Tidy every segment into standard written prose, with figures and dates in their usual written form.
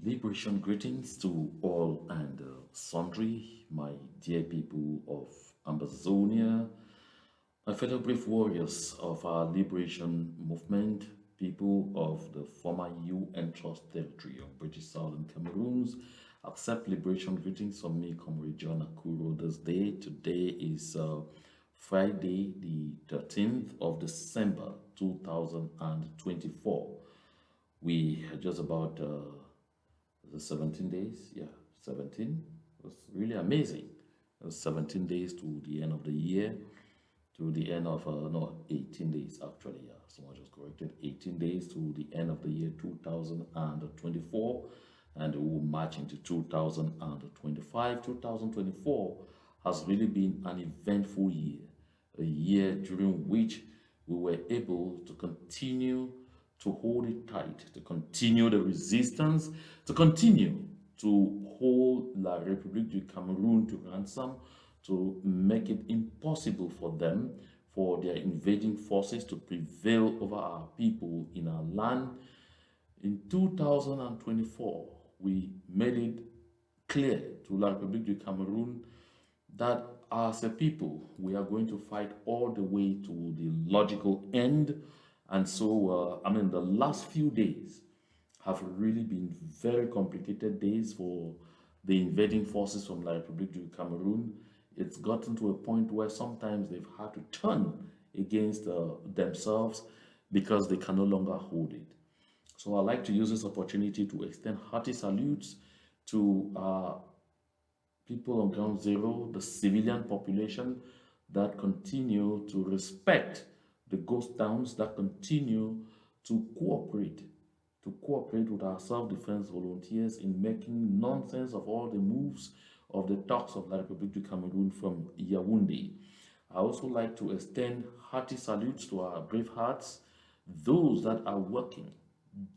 Liberation greetings to all and sundry, my dear people of Amazonia, my fellow brave warriors of our liberation movement, people of the former UN Trust territory of British Southern Cameroons. Accept liberation greetings from me, Comrade John Akuro. This day, today is Friday, the 13th of December 2024. We are just about the 17 days, yeah, 17. It was really amazing. It was 17 days to the end of the year, to the end of, no, 18 days actually, yeah, someone just corrected, 18 days to the end of the year 2024, and we will march into 2025. 2024 has really been an eventful year, a year during which we were able to continue to hold it tight, to continue the resistance, to continue to hold La République du Cameroon to ransom, to make it impossible for them, for their invading forces to prevail over our people in our land. In 2024, we made it clear to La République du Cameroon that as a people, we are going to fight all the way to the logical end. And so, the last few days have really been very complicated days for the invading forces from La République du Cameroon. It's gotten to a point where sometimes they've had to turn against themselves because they can no longer hold it. So I'd like to use this opportunity to extend hearty salutes to people on ground zero, the civilian population that continue to respect the ghost towns, that continue to cooperate with our self-defense volunteers in making nonsense of all the moves of the talks of La République du Cameroon from Yaoundé. I also like to extend hearty salutes to our brave hearts, those that are working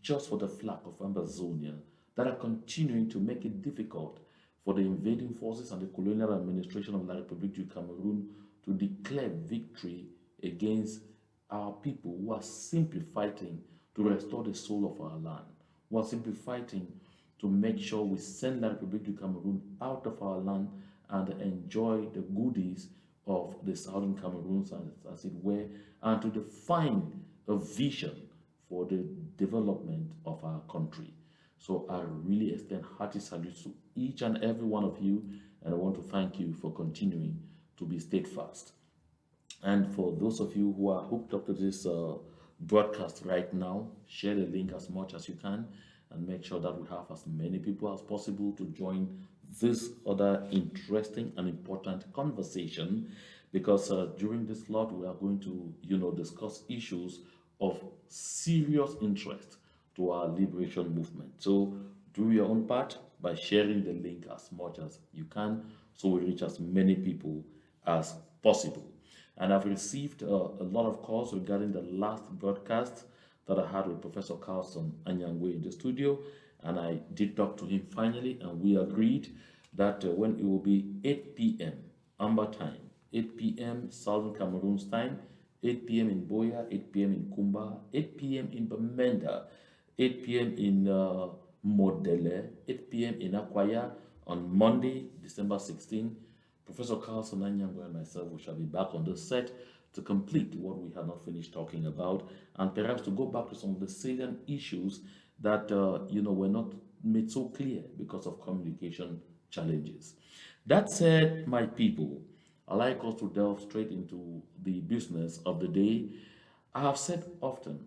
just for the flag of Amazonia, that are continuing to make it difficult for the invading forces and the colonial administration of La République du Cameroon to declare victory against our people who are simply fighting to restore the soul of our land, who are simply fighting to make sure we send La République du Cameroon out of our land and enjoy the goodies of the southern Cameroons, as it were, and to define a vision for the development of our country. So I really extend hearty salutes to each and every one of you, and I want to thank you for continuing to be steadfast. And for those of you who are hooked up to this broadcast right now, share the link as much as you can and make sure that we have as many people as possible to join this other interesting and important conversation, because during this lot we are going to discuss issues of serious interest to our liberation movement. So do your own part by sharing the link as much as you can so we reach as many people as possible. And I've received a lot of calls regarding the last broadcast that I had with Professor Carlson Anyangwe in the studio. And I did talk to him finally, and we agreed that when it will be 8 p.m. Amber time, 8 p.m. Southern Cameroon's time, 8 p.m. in Boya, 8 p.m. in Kumba, 8 p.m. in Bamenda, 8 p.m. in Modele, 8 p.m. in Akwaya on Monday, December 16. Professor Carlson Anyango and myself, we shall be back on the set to complete what we have not finished talking about, and perhaps to go back to some of the salient issues that were not made so clear because of communication challenges. That said, my people, I like us to delve straight into the business of the day. I have said often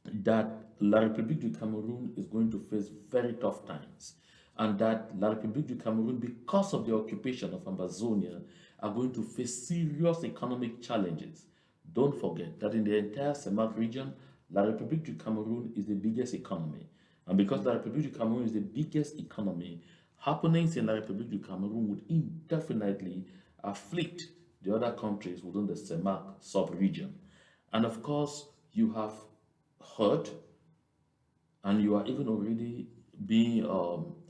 that La République du Cameroon is going to face very tough times, and that La République du Cameroon, because of the occupation of Amazonia, are going to face serious economic challenges. Don't forget that in the entire CEMAC region, La République du Cameroon is the biggest economy. And because La République du Cameroon is the biggest economy, happenings in La République du Cameroon would indefinitely afflict the other countries within the CEMAC sub-region. And of course, you have heard, and you are even already being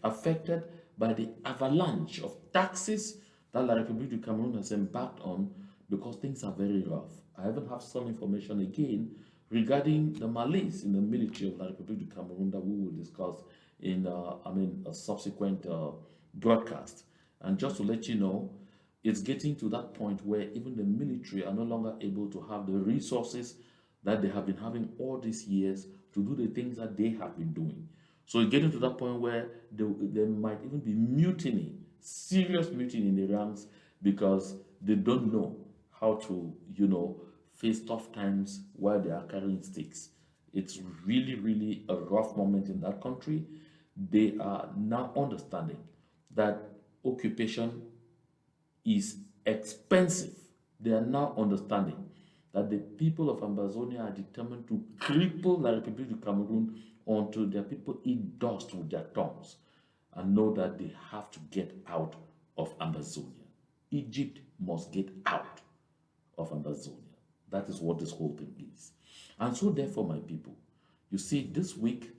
affected by the avalanche of taxes that La République du Cameroon has embarked on, because things are very rough. I even have some information again regarding the malaise in the military of La République du Cameroon that we will discuss in, a subsequent broadcast. And just to let you know, it's getting to that point where even the military are no longer able to have the resources that they have been having all these years to do the things that they have been doing. So it's getting to that point where there might even be mutiny, serious mutiny in the ranks because they don't know how to, face tough times while they are carrying sticks. It's really, really a rough moment in that country. They are now understanding that occupation is expensive. They are now understanding that the people of Ambazonia are determined to cripple La République du Cameroon until their people eat dust with their tongues and know that they have to get out of Ambazonia. Egypt must get out of Ambazonia. That is what this whole thing is. And so therefore, my people, you see this week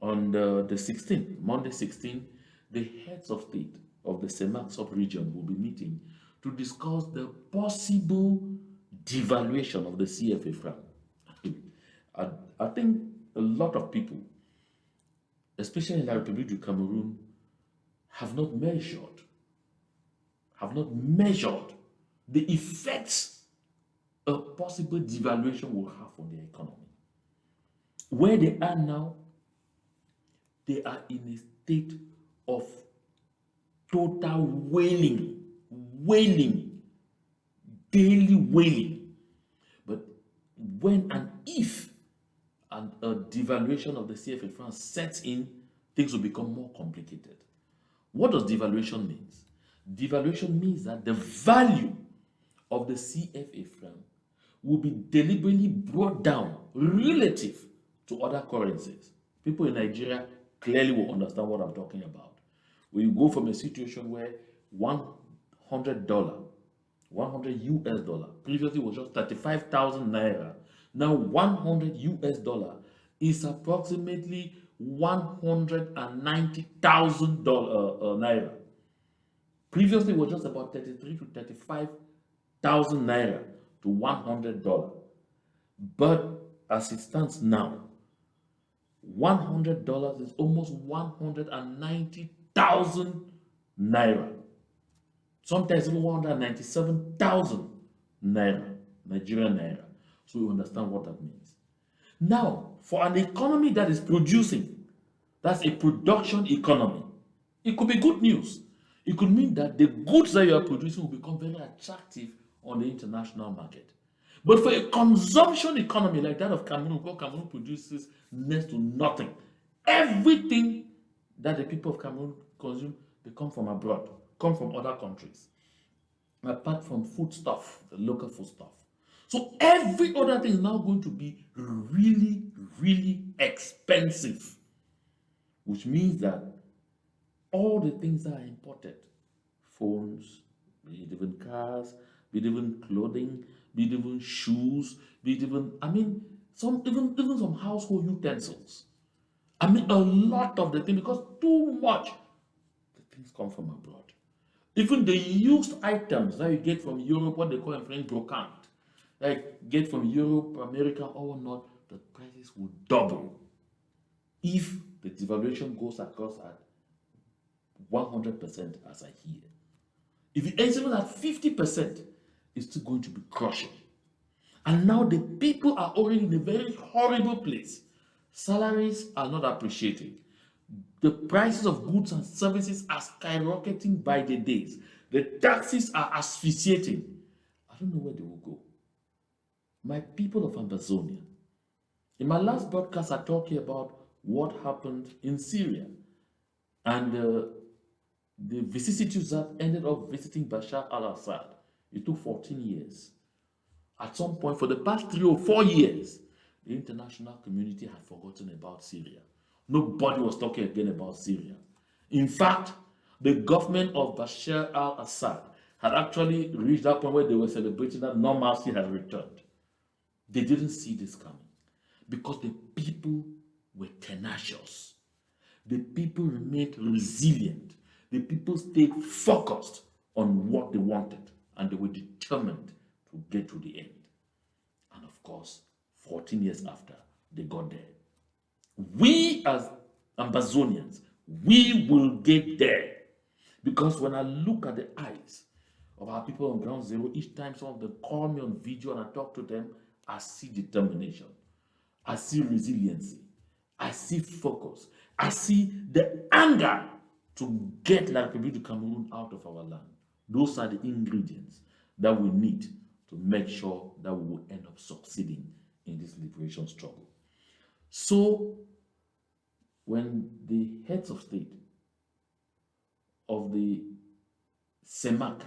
on the 16th, Monday 16th, the heads of state of the Semak sub-region will be meeting to discuss the possible devaluation of the CFA franc. I think a lot of people, especially in La République du Cameroon, have not measured the effects a possible devaluation will have on their economy. Where they are now, they are in a state of total wailing, daily wailing. But when and if a devaluation of the CFA franc sets in, things will become more complicated. What does devaluation mean? Devaluation means that the value of the CFA franc will be deliberately brought down relative to other currencies. People in Nigeria clearly will understand what I'm talking about. When you go from a situation where $100, 100 US dollar, previously was just 35,000 naira. Now 100 US dollar is approximately 190,000 naira. Previously it was just about 33 to 35,000 naira to $100. But as it stands now, $100 is almost 190,000 naira. Sometimes even 197,000 naira, Nigerian naira. So you understand what that means. Now, for an economy that is producing, that's a production economy, it could be good news. It could mean that the goods that you are producing will become very attractive on the international market. But for a consumption economy like that of Cameroon, where Cameroon produces next to nothing, everything that the people of Cameroon consume, they come from abroad, come from other countries, apart from foodstuff, the local foodstuff. So every other thing is now going to be really, really expensive, which means that all the things that are imported, phones, be it even cars, be it even clothing, be it even shoes, be it even, some even some household utensils. A lot of the things, because too much, the things come from abroad. Even the used items that you get from Europe, what they call in French brocante, like get from Europe, America, or not, the prices will double if the devaluation goes across at 100% as I hear. If it ends even at 50%, it's still going to be crushing. And now the people are already in a very horrible place. Salaries are not appreciated. The prices of goods and services are skyrocketing by the days. The taxes are asphyxiating. I don't know where they will go. My people of Amazonia. In my last broadcast, I talked here about what happened in Syria and the vicissitudes that ended up visiting Bashar al-Assad. It took 14 years. At some point, for the past 3 or 4 years, the international community had forgotten about Syria. Nobody was talking again about Syria. In fact, the government of Bashar al-Assad had actually reached that point where they were celebrating that normalcy had returned. They didn't see this coming because the people were tenacious. The people remained resilient. The people stayed focused on what they wanted, and they were determined to get to the end. And of course, 14 years after they got there. We as Ambazonians, we will get there. Because when I look at the eyes of our people on ground zero, each time some of them call me on video and I talk to them, I see determination. I see resiliency. I see focus. I see the anger to get La République du Cameroon out of our land. Those are the ingredients that we need to make sure that we will end up succeeding in this liberation struggle. So, when the heads of state of the CEMAC,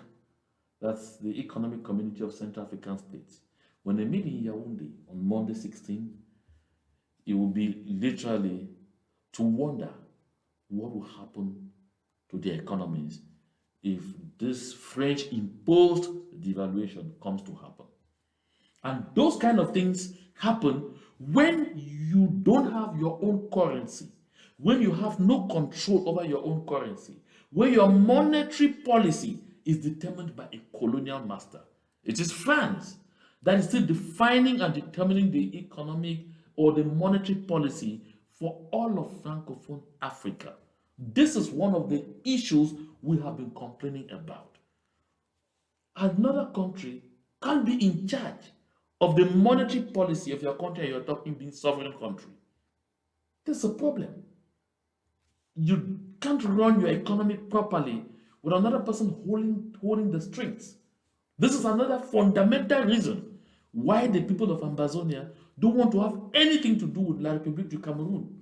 that's the Economic Community of Central African States, when they meet in Yaoundé on Monday 16, it will be literally to wonder what will happen to their economies if this French imposed devaluation comes to happen. And those kind of things happen when you don't have your own currency, when you have no control over your own currency, when your monetary policy is determined by a colonial master. It is France that is still defining and determining the economic or the monetary policy for all of Francophone Africa. This is one of the issues we have been complaining about. Another country can't be in charge of the monetary policy of your country and you're talking being sovereign country. There's a problem. You can't run your economy properly with another person holding the strings. This is another fundamental reason why the people of Ambazonia don't want to have anything to do with La République du Cameroon.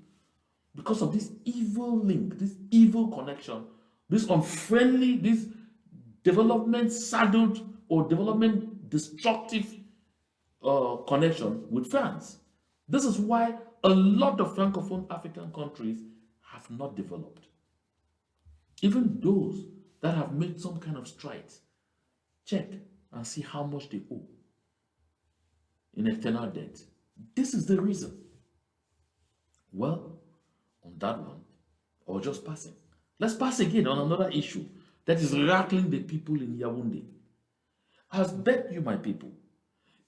Because of this evil link, this evil connection, this unfriendly, this development saddled or development destructive connection with France. This is why a lot of Francophone African countries have not developed. Even those that have made some kind of strides, check and see how much they owe in external debt. This is the reason. Well, on that one, or just passing. Let's pass again on another issue that is rattling the people in Yaoundé. I have bet you, my people,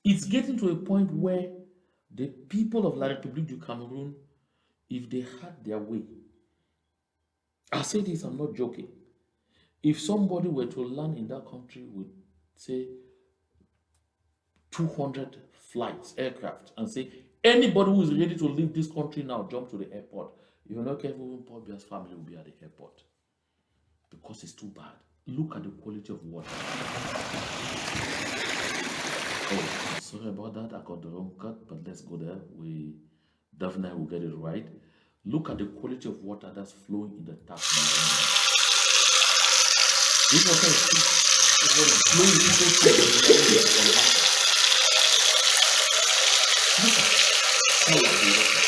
it's getting to a point where the people of La République du Cameroon, if they had their way, I say this, I'm not joking. If somebody were to land in that country with, say, 200 flights, aircraft, and say, anybody who is ready to leave this country now, jump to the airport. If you're not careful, even Paul Bia's family will be at the airport. Because it's too bad. Look at the quality of water. Oh, I'm sorry about that. I got the wrong cut, but let's go there. We definitely will get it right. Look at the quality of water that's flowing in the tap. This water is flowing into Look at the water.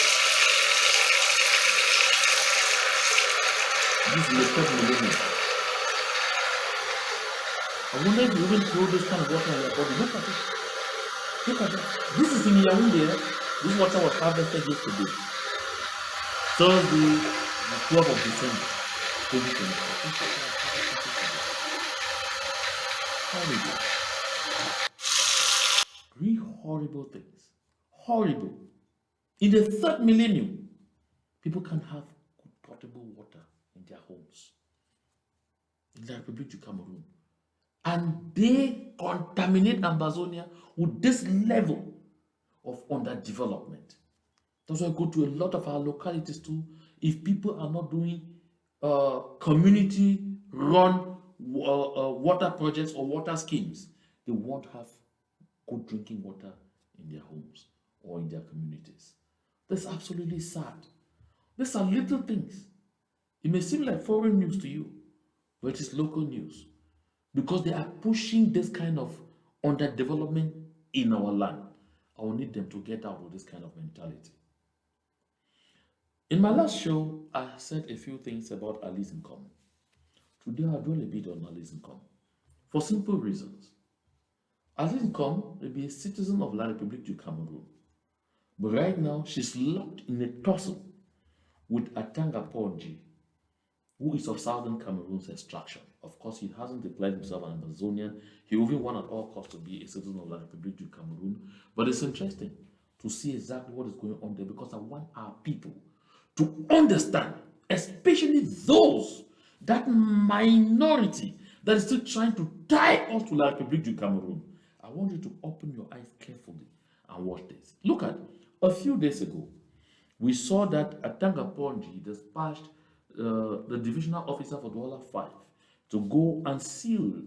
This is the third millennium. I wonder if you even throw this kind of water in your body. Look at it. Look at it. This is in Yaoundé. This water was harvested yesterday. Thursday, the 12th of December, 2024. Horrible. Three horrible things. Horrible. In the third millennium, people can have good potable water in their homes. In the Republic of Cameroon. And they contaminate Ambazonia with this level of underdevelopment. That's why I go to a lot of our localities too. If people are not doing community-run water projects or water schemes, they won't have good drinking water in their homes or in their communities. That's absolutely sad. These are little things. It may seem like foreign news to you, but it is local news because they are pushing this kind of underdevelopment in our land. I will need them to get out of this kind of mentality. In my last show, I said a few things about Ali's Nkom. Today, I'll dwell a bit on Ali's Nkom for simple reasons. Ali's Nkom may be a citizen of La République du Cameroon, but right now, she's locked in a tussle with Atanga, who is of southern Cameroon's extraction. Of course, he hasn't declared himself an Amazonian. He even want at all costs to be a citizen of La République du Cameroon. But it's interesting. to see exactly what is going on there, because I want our people to understand, especially those, that minority that is still trying to tie us to La République du Cameroon. I want you to open your eyes carefully and watch this. Look at, a few days ago, we saw that Atanga Ponji dispatched the divisional officer for Douala 5 to go and seal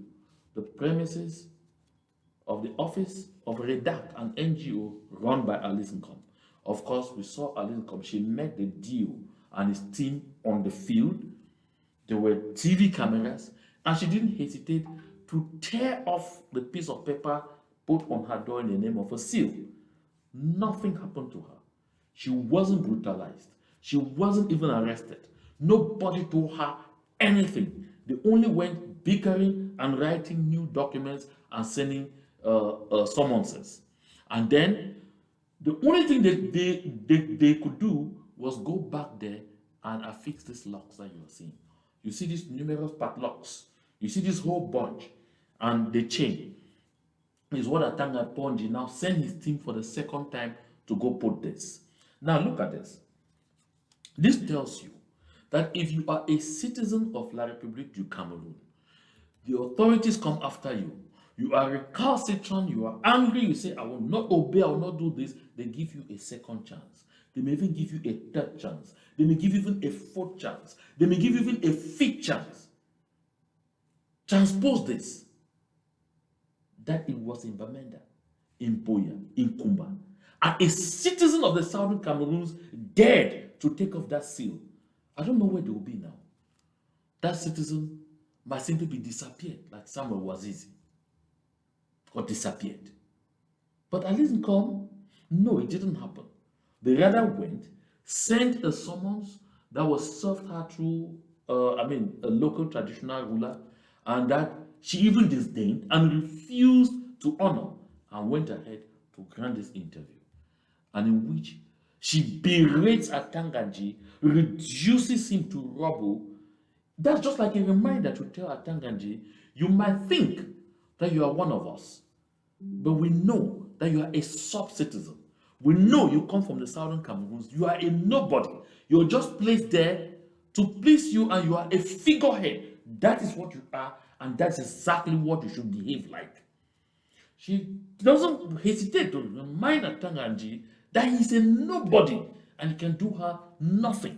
the premises of the office of Redact, an NGO run by Alice Nkom. Of course, we saw Alice Nkom. She met the deal and his team on the field. There were TV cameras, and she didn't hesitate to tear off the piece of paper put on her door in the name of a seal. Nothing happened to her. She wasn't brutalized. She wasn't even arrested. Nobody told her anything. They only went bickering and writing new documents and sending summonses. And then the only thing that they could do was go back there and affix these locks that you are seeing. You see these numerous padlocks. You see this whole bunch. And the chain is what Atanga Ponji now sent his team for the second time to go put this. Now look at this. This tells you that if you are a citizen of La République du Cameroon, the authorities come after you. You are recalcitrant, you are angry, you say, I will not obey, I will not do this. They give you a second chance. They may even give you a third chance. They may give you even a fourth chance. They may give you even a fifth chance. Transpose this. That it was in Bamenda, in Boya, in Kumba. And a citizen of the southern Cameroons dared to take off that seal. I don't know where they will be now. That citizen might simply be disappeared, like Samuel Wazizi, or disappeared. But Alice Nkom, no, it didn't happen. They rather went, sent a summons that was served her through, a local traditional ruler, and that she even disdained and refused to honor, and went ahead to grant this interview, and in which she berates Atanganji, reduces him to rubble. That's just like a reminder to tell Atanganji, you might think that you are one of us, but we know that you are a sub-citizen. We know you come from the southern Cameroons. You are a nobody. You're just placed there to please you, and you are a figurehead. That is what you are, and that's exactly what you should behave like. She doesn't hesitate to remind Atanganji that he's a nobody and he can do her nothing.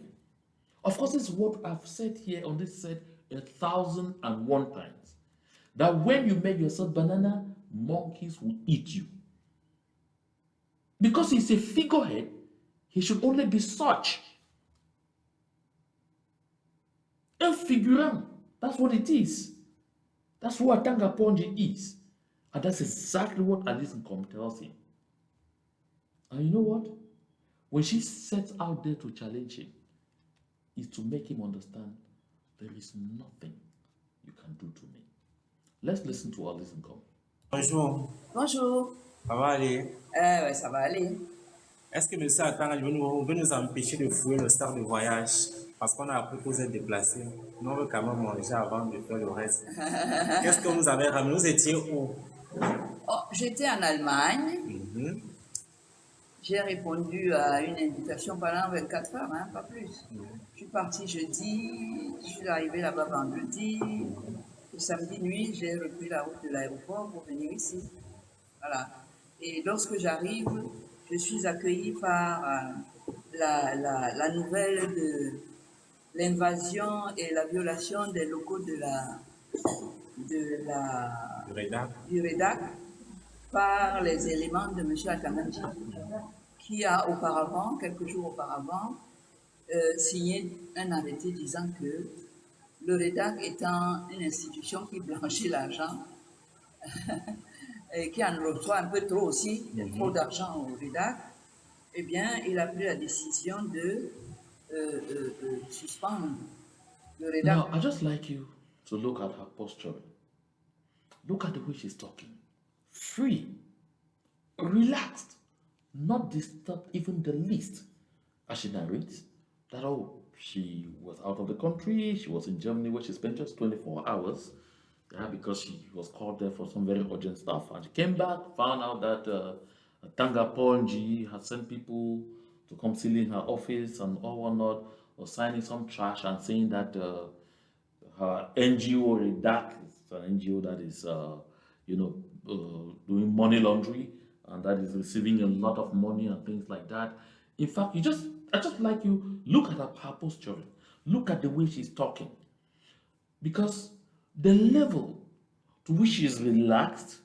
Of course, this is what I've said here on this set 1,001 times. That when you make yourself banana, monkeys will eat you. Because he's a figurehead, he should only be such. A figurant. That's what it is. That's what Atanga Ponji is. And that's exactly what Alice Nkom tells him. And you know what? When she sets out there to challenge him, is to make him understand there is nothing you can do to me. Let's listen to Alice Nkom. Bonjour. Bonjour. Ça va aller? Ouais, ça va aller. Est-ce que M. Atanga veut nous empêcher de fouiller le start de voyage parce qu'on a appris que vous êtes déplacés? Nous, on veut quand même manger avant de faire le reste. Qu'est-ce que vous avez ramené? Vous étiez où? Oh, j'étais en Allemagne. J'ai répondu à une invitation pendant 24 heures, hein, pas plus. Je suis partie jeudi, je suis arrivée là-bas vendredi. Le samedi nuit, j'ai repris la route de l'aéroport pour venir ici. Voilà. Et lorsque j'arrive, je suis accueillie par la nouvelle de l'invasion et la violation des locaux du REDAC par les éléments de M. Atanga, qui a auparavant, quelques jours auparavant, signé un arrêté disant que le REDAC étant une institution qui blanchit l'argent et qui en reçoit un peu trop aussi, il y a trop d'argent au REDAC, eh bien, il a pris la décision de suspendre le REDAC. Now, I just like you to look at her posture. Look at the way she's talking. Free, relaxed, not disturbed even the least. As she narrates that, she was out of the country, she was in Germany where she spent just 24 hours, because she was called there for some very urgent stuff, and she came back, found out that Atanga Ponji has sent people to come seal in her office and all whatnot, or signing some trash and saying that her NGO Redact is an NGO that is, doing money laundering and that is receiving a lot of money and things like that. In fact, I just like you look at her posturing, look at the way she's talking, because the level to which she is relaxed,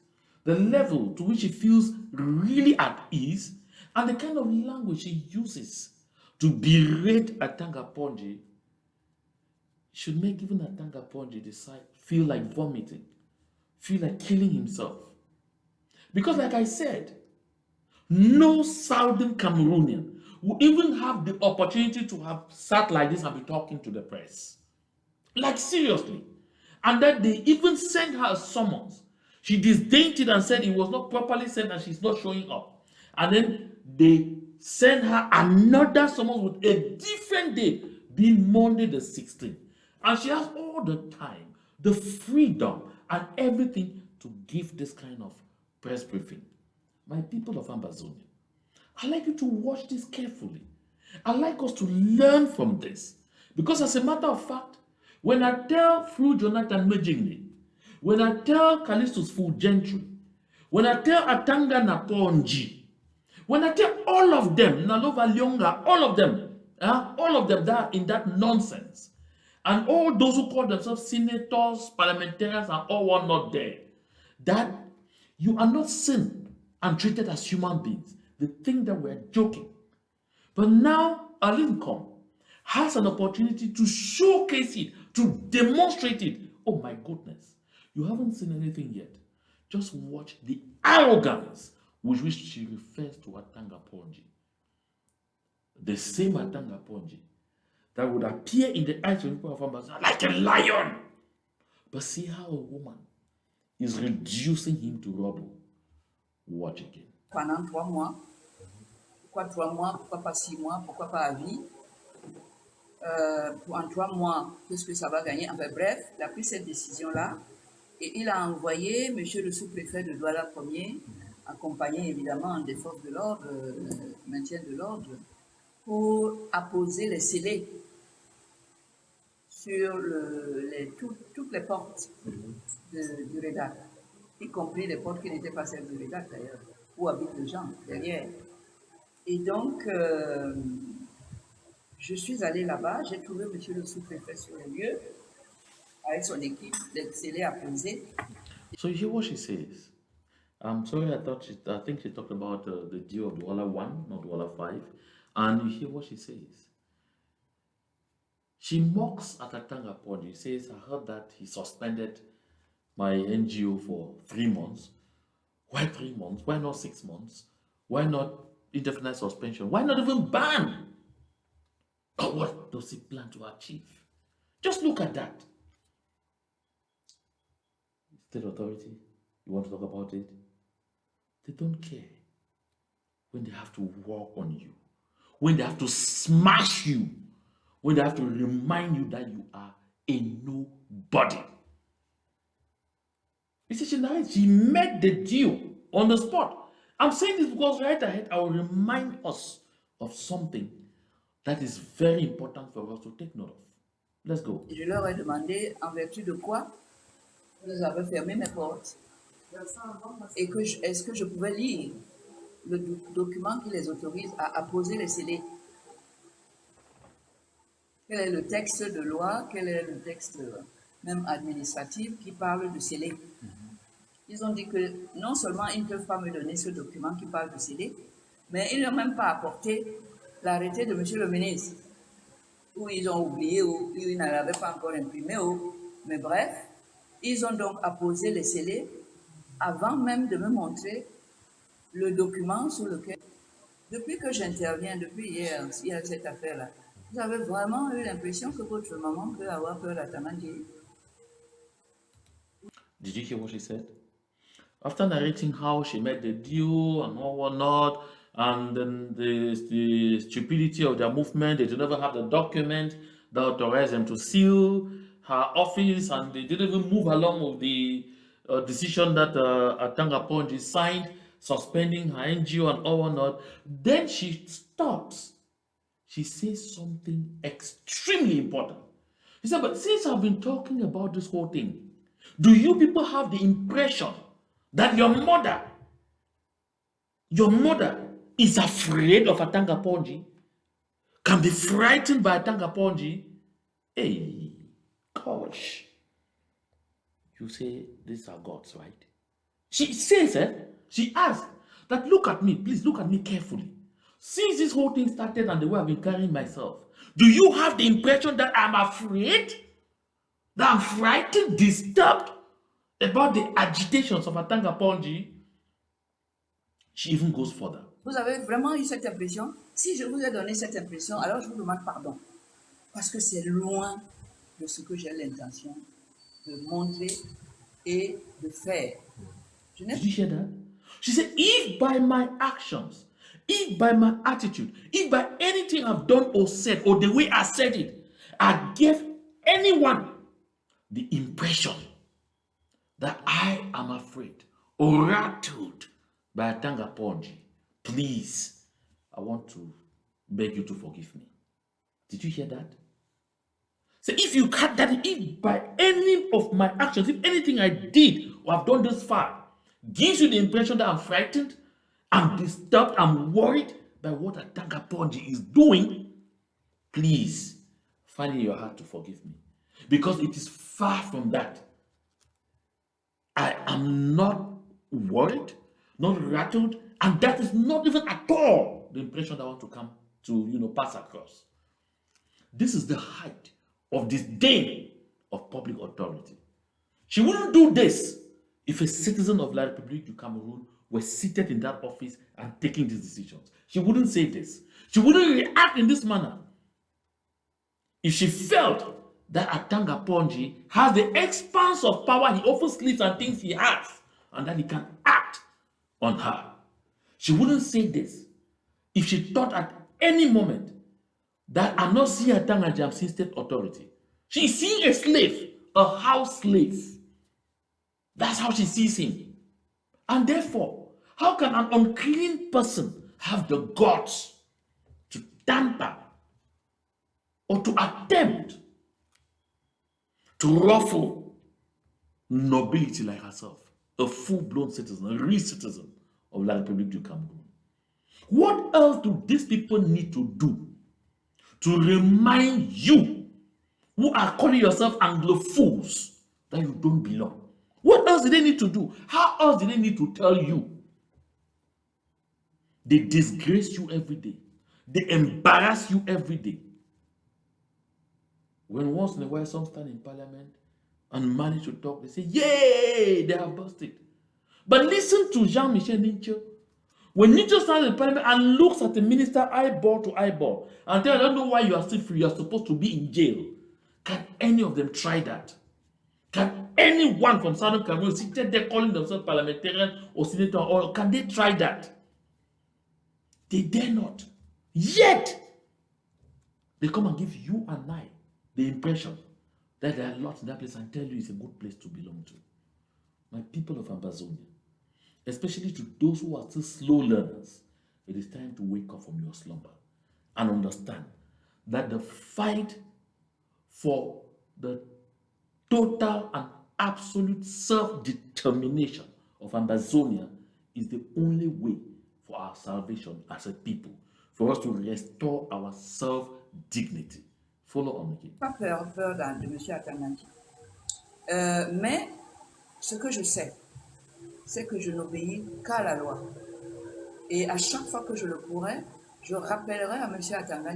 the level to which she feels really at ease, and the kind of language she uses to berate Atanga Ponji should make even Atanga Ponji decide, feel like vomiting, feel like killing himself. Because, like I said, no Southern Cameroonian will even have the opportunity to have sat like this and be talking to the press. Like, seriously. And that they even sent her a summons. She disdained it and said it was not properly sent and she's not showing up. And then they sent her another summons with a different date, being Monday the 16th. And she has all the time, the freedom, and everything to give this kind of press briefing. My people of Ambazonia, I'd like you to watch this carefully. I'd like us to learn from this. Because as a matter of fact, when I tell Fru Jonathan Mejingli, when I tell Callistus Fu Gentry, when I tell Atanga Naponji, when I tell all of them, Nalova Lyonga, all of them that are in that nonsense, and all those who call themselves senators, parliamentarians, and all were not there, that you are not seen and treated as human beings. They think that we're joking. But now, Nkom has an opportunity to showcase it, to demonstrate it. Oh my goodness. You haven't seen anything yet. Just watch the arrogance with which she refers to Atanga Ponji. The same Atanga Ponji that would appear in the eyes of people of Amazon like a lion. But see how a woman is reducing him to rubble. Watch again. Pendant 3 mois. Pourquoi 3 mois? Pourquoi pas 6 mois? Pourquoi pas à vie? En 3 mois, qu'est-ce que ça va gagner? Enfin bref, il a pris cette décision-là et il a envoyé monsieur le sous-préfet de Douala Ier, accompagné évidemment des forces de l'ordre, maintien de l'ordre, pour apposer les scellés sur toutes les portes du REDAC, y compris les portes qui n'étaient pas celles du REDAC d'ailleurs, où habitent les gens derrière. Et donc, je suis allée là-bas, j'ai trouvé monsieur le sous-préfet sur les lieux, avec son équipe, les scellés apposés. So you hear what she says. I'm sorry, I think she talked about the deal of Douala 1, not Douala 5. And you hear what she says. She mocks at Atanga Ponji. She says, I heard that he suspended my NGO for 3 months. Why 3 months? Why not 6 months? Why not indefinite suspension? Why not even ban? But what does he plan to achieve? Just look at that. State authority, you want to talk about it? They don't care when they have to work on you, when they have to smash you, when they have to remind you that you are a nobody. You see, she made the deal on the spot. I'm saying this because right ahead, I will remind us of something that is very important for us to take note of. Let's go. Je leur ai demandé en vertu de quoi vous avez fermé mes portes et est-ce que je pouvais lire le document qui les autorise à apposer les scellés. Quel est le texte de loi, quel est le texte même administratif qui parle de scellés. Ils ont dit que non seulement ils ne peuvent pas me donner ce document qui parle de scellés, mais ils n'ont même pas apporté l'arrêté de monsieur le ministre, où ils ont oublié, ou ils ne l'avaient pas encore imprimé, mais bref, ils ont donc apposé les scellés avant même de me montrer le document sur lequel, depuis que j'interviens, depuis hier, il y a cette affaire-là, vous avez vraiment eu l'impression que votre maman peut avoir peur d'Atanga. Did you hear what she said? After narrating how she made the deal and all whatnot, and then the stupidity of their movement, they didn't even have the document that authorized them to seal her office, and they didn't even move along with the decision that Atanga Ponji signed suspending her NGO and all whatnot. Then she stops. She says something extremely important. She said, but since I've been talking about this whole thing, do you people have the impression that your mother is afraid of Atanga Ponji? Can be frightened by Atanga Ponji? Hey, gosh. You say these are gods, right? She says, she asked that, look at me, please look at me carefully. Since this whole thing started and the way I've been carrying myself, do you have the impression that I'm afraid? That I'm frightened, disturbed about the agitations of Atanga Ponji? She even goes further. Vous avez vraiment eu cette impression? Si je vous ai donné cette impression, alors je vous demande pardon. Parce que c'est loin de ce que j'ai l'intention de montrer et de faire. Did you hear that? She said, if by my actions, if by my attitude, if by anything I've done or said, or the way I said it, I gave anyone the impression that I am afraid or rattled by Atanga Ponji, please, I want to beg you to forgive me. Did you hear that? So if you cut that, if by any of my actions, if anything I did or have done this far gives you the impression that I'm frightened, I'm disturbed, I'm worried by what Atanga Ponji is doing, please find in your heart to forgive me. Because it is far from that. I am not worried, not rattled, and that is not even at all the impression that I want to come to, pass across. This is the height of disdain of public authority. She wouldn't do this if a citizen of La République du Cameroon were seated in that office and taking these decisions. She wouldn't say this. She wouldn't react in this manner if she felt that Atanga Ponji has the expanse of power he often sleeps and thinks he has, and that he can act on her. She wouldn't say this if she thought at any moment that I'm not seeing Atanga as seeing state authority. She's seeing a slave, a house slave. That's how she sees him. And therefore, how can an unclean person have the guts to tamper or to attempt to ruffle nobility like herself, a full-blown citizen, a real citizen of La République du Cameroon? What else do these people need to do to remind you, who are calling yourself Anglophiles, that you don't belong? What else do they need to do? How else do they need to tell you? They disgrace you every day. They embarrass you every day. When once in a while some stand in parliament and manage to talk, they say, yay, they have busted. But listen to Jean-Michel Nincho. When Nincho stands in parliament and looks at the minister eyeball to eyeball and tells, I don't know why you are still free, you are supposed to be in jail. Can any of them try that? Can anyone from Southern Cameroon seated there calling themselves parliamentarian or senator, or can they try that? They dare not. Yet, they come and give you and I the impression that there are lots in that place and tell you it's a good place to belong to. My people of Amazonia, especially to those who are still slow learners, it is time to wake up from your slumber and understand that the fight for the total and absolute self-determination of Amazonia is the only way for our salvation as a people, for us to restore our self-dignity. Follow on again. Pas peur de M. Atanga. Mais ce que je sais, c'est que je n'obéis qu'à la loi. Et à chaque fois que je le pourrai, je rappellerai à M. Atanga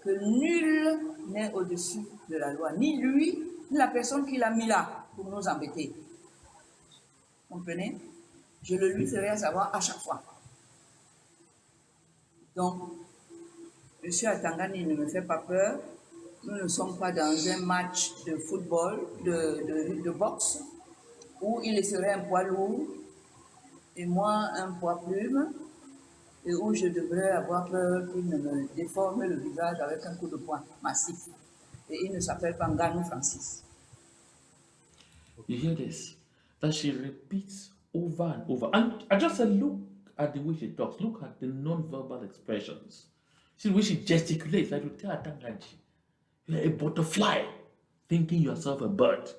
que nul n'est au-dessus de la loi, ni lui, ni la personne qui l'a mis là pour nous embêter. Vous comprenez? Je le lui ferai savoir à chaque fois. Donc, M. Atanga ne me fait pas peur. Nous ne sommes pas dans un match de football, de boxe, où il serait un poids lourd et moi un poids plume, et où je devrais avoir peur qu'il ne me déforme le visage avec un coup de poing massif. Et il ne s'appelle pas Nganou Francis. You hear this? That she repeats over and over. And I just said, look at the way she talks, look at the non-verbal expressions. See the way she gesticulates, like to tell Atanga, you're a butterfly, thinking yourself a bird.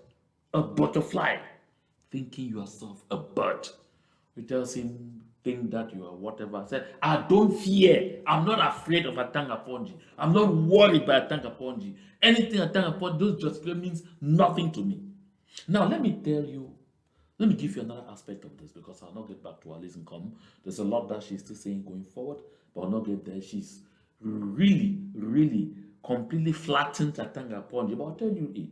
A butterfly, thinking yourself a bird. You tells him, think that you are whatever. Said, I don't fear. I'm not afraid of Atanga Ponji. I'm not worried by Atanga Ponji. Anything Atanga Ponji, those just means nothing to me. Now, let me tell you, let me give you another aspect of this because I'll not get back to Alice Nkom. There's a lot that she's still saying going forward, but I'll not get there. She's really, really completely flattened Atanga Ponji. But I'll tell you it.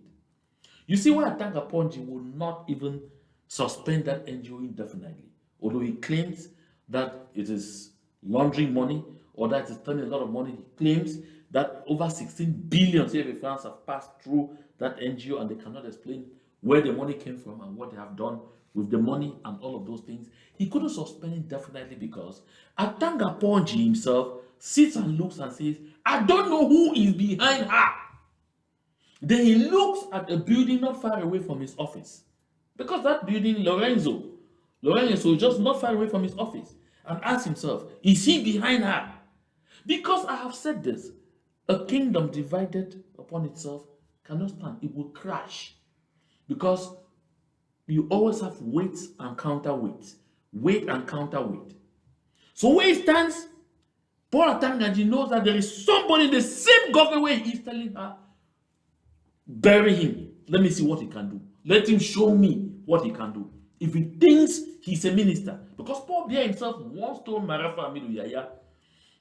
You see why Atanga Ponji will not even suspend that NGO indefinitely, although he claims that it is laundering money or that it's turning a lot of money. He claims that over 16 billion CFA funds have passed through that NGO and they cannot explain where the money came from and what they have done with the money and all of those things. He couldn't suspend it definitely because Atanga Ponji himself sits and looks and says, I don't know who is behind her. Then he looks at a building not far away from his office. Because that building, Lorenzo is just not far away from his office. And asks himself, is he behind her? Because I have said this, a kingdom divided upon itself cannot stand. It will crash. Because you always have weight and counterweight. Weight and counterweight. So where he stands, Paul Atangaji knows that there is somebody in the same government where he is telling her, bury him. Let me see what he can do. Let him show me what he can do. If he thinks he's a minister, because Paul Biya himself once told Marafa Amidu Yaya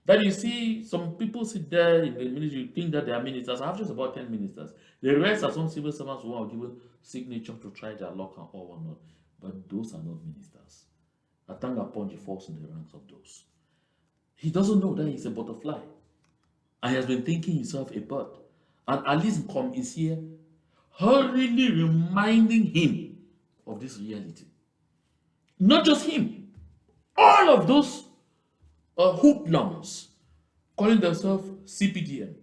that you see some people sit there in the ministry think that they are ministers. I have just about 10 ministers. The rest are some civil servants who are given signature to try their luck and all or not. But those are not ministers. Atanga Ponji falls in the ranks of those. He doesn't know that he's a butterfly. And he has been thinking himself a bird. And Alice Nkom is here hurriedly reminding him of this reality. Not just him. All of those hoodlums calling themselves CPDM.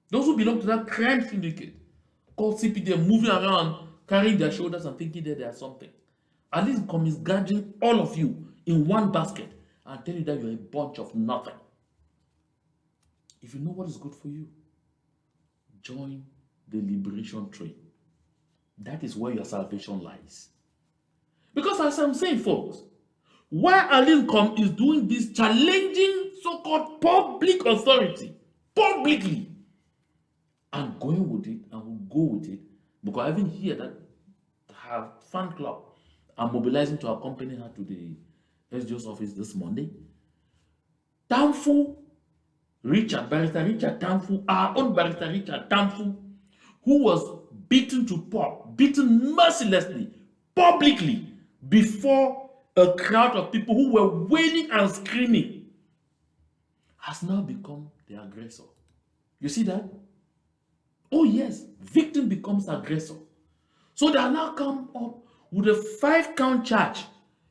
Those who belong to that crime syndicate called CPDM, moving around, carrying their shoulders and thinking that they are something. Alice Nkom is gathering all of you in one basket and tell you that you're a bunch of nothing. If you know what is good for you, join the liberation train. That is where your salvation lies. Because as I'm saying, folks, while Alice Nkom is doing this challenging so-called public authority, publicly, and going with it and will go with it, because I even hear that her fan club are mobilizing to accompany her to the SGO's office this Monday. Tamfu Barrister Richard Tamfu, our own Barrister Richard Tamfu, who was beaten to pulp, beaten mercilessly, publicly, before a crowd of people who were wailing and screaming, has now become the aggressor. You see that? Oh yes, victim becomes aggressor. So they are now come up with a 5-count charge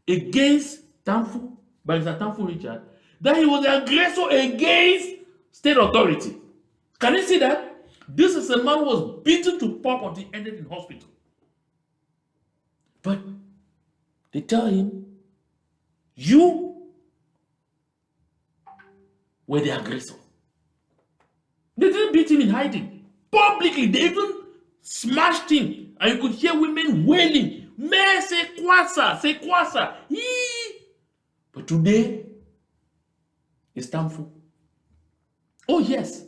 against Tamfu, Barrister Tamfu Richard, that he was the aggressor against state authority. Can you see that? This is a man who was beaten to pulp until he ended in hospital. But they tell him, you were the aggressor. They didn't beat him in hiding. Publicly, they even smashed him. And you could hear women wailing, "Mais c'est quoi ça? C'est quoi ça?" But today, it's Tamfu. Oh yes,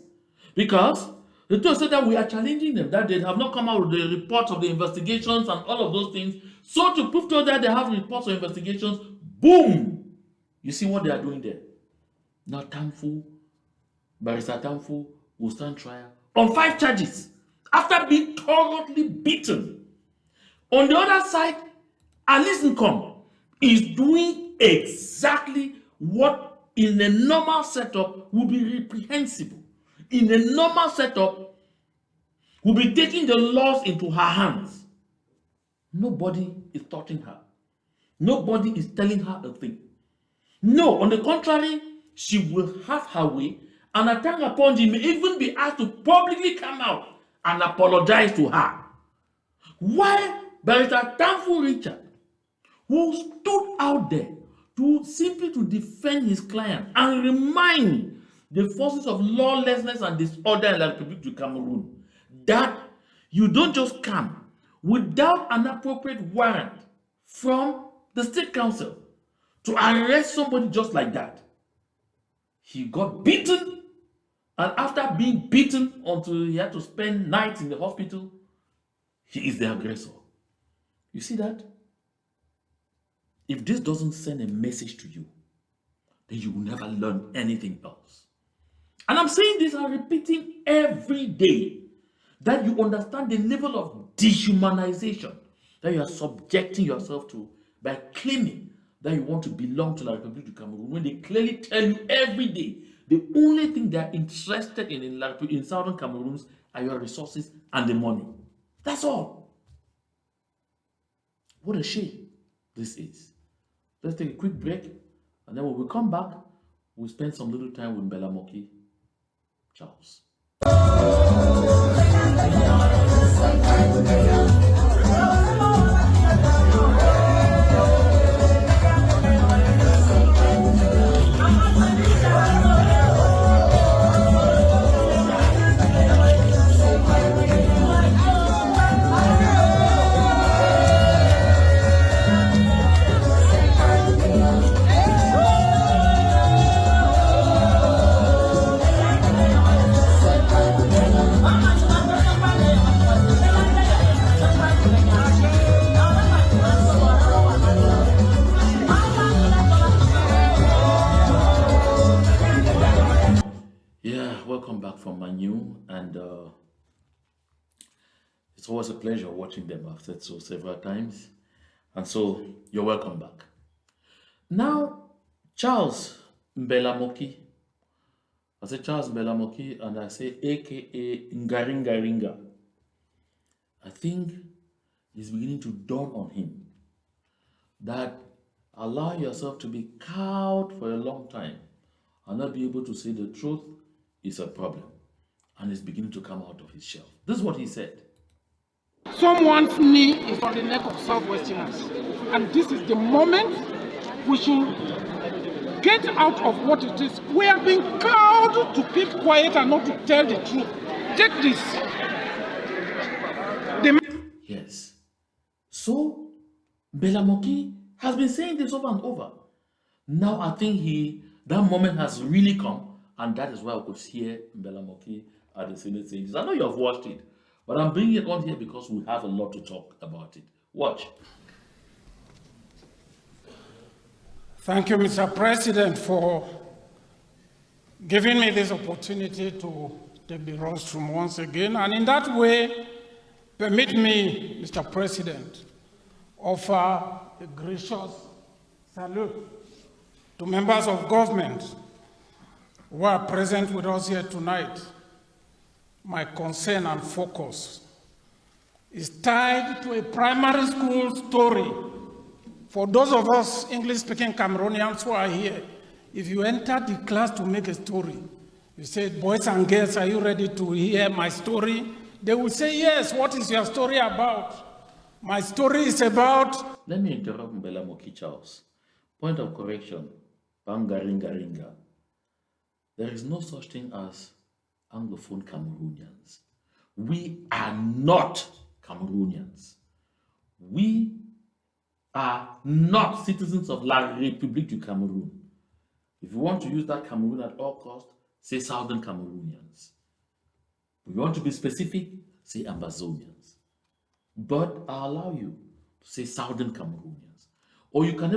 because the two said that we are challenging them, that they have not come out with the reports of the investigations and all of those things. So to prove to us that they have reports of investigations, boom! You see what they are doing there. Now Tamfu, Barrister Tamfu will stand trial on 5 charges after being thoroughly beaten. On the other side, Alice Nkom is doing exactly what in a normal setup would be reprehensible. In a normal setup, will be taking the laws into her hands. Nobody is touching her. Nobody is telling her a thing. No, on the contrary, she will have her way, and Atanga Ponji may even be asked to publicly come out and apologize to her. While Barrister Tamfu Richard, who stood out there to simply to defend his client and remind the forces of lawlessness and disorder in the Republic of Cameroon that you don't just come without an appropriate warrant from the state council to arrest somebody just like that. He got beaten, and after being beaten until he had to spend nights in the hospital, he is the aggressor. You see that? If this doesn't send a message to you, then you will never learn anything else. And I'm saying this and repeating every day, that you understand the level of dehumanization that you are subjecting yourself to by claiming that you want to belong to the Republic of Cameroon, when they clearly tell you every day the only thing they are interested in southern Cameroon are your resources and the money. That's all. What a shame this is. Let's take a quick break, and then when we come back, we'll spend some little time with Mbella Moki. Charles. Welcome back from Manu, and it's always a pleasure watching them. I've said so several times, and so you're welcome back. Now, Charles Mbella Moki. I say Charles Mbella Moki, and I say AKA Ngaringa Ringa. I think it's beginning to dawn on him that allow yourself to be cowed for a long time and not be able to say the truth is a problem, and is beginning to come out of his shell. This is what he said. Someone's knee is on the neck of Southwesterners, and this is the moment we should get out of what it is. We are being cowed to keep quiet and not to tell the truth. Take this. Yes. So, Mbella Moki has been saying this over and over. Now I think that moment has really come. And that is why I could hear Mbella Moki at the Senate saying this. I know you have watched it, but I'm bringing it on here because we have a lot to talk about it. Watch. Thank you, Mr. President, for giving me this opportunity to take the rostrum once again. And in that way, permit me, Mr. President, offer a gracious salute to members of government who are present with us here tonight. My concern and focus is tied to a primary school story. For those of us English-speaking Cameroonians who are here, if you enter the class to make a story, you say, boys and girls, are you ready to hear my story? They will say, yes, what is your story about? My story is about... Let me interrupt Mbella Moki, Charles. Point of correction, Bangaringa Ringa. There is no such thing as Anglophone Cameroonians. We are not Cameroonians. We are not citizens of La République du Cameroon. If you want to use that Cameroon at all costs, say Southern Cameroonians. If you want to be specific, say Amazonians. But I allow you to say Southern Cameroonians. Or you can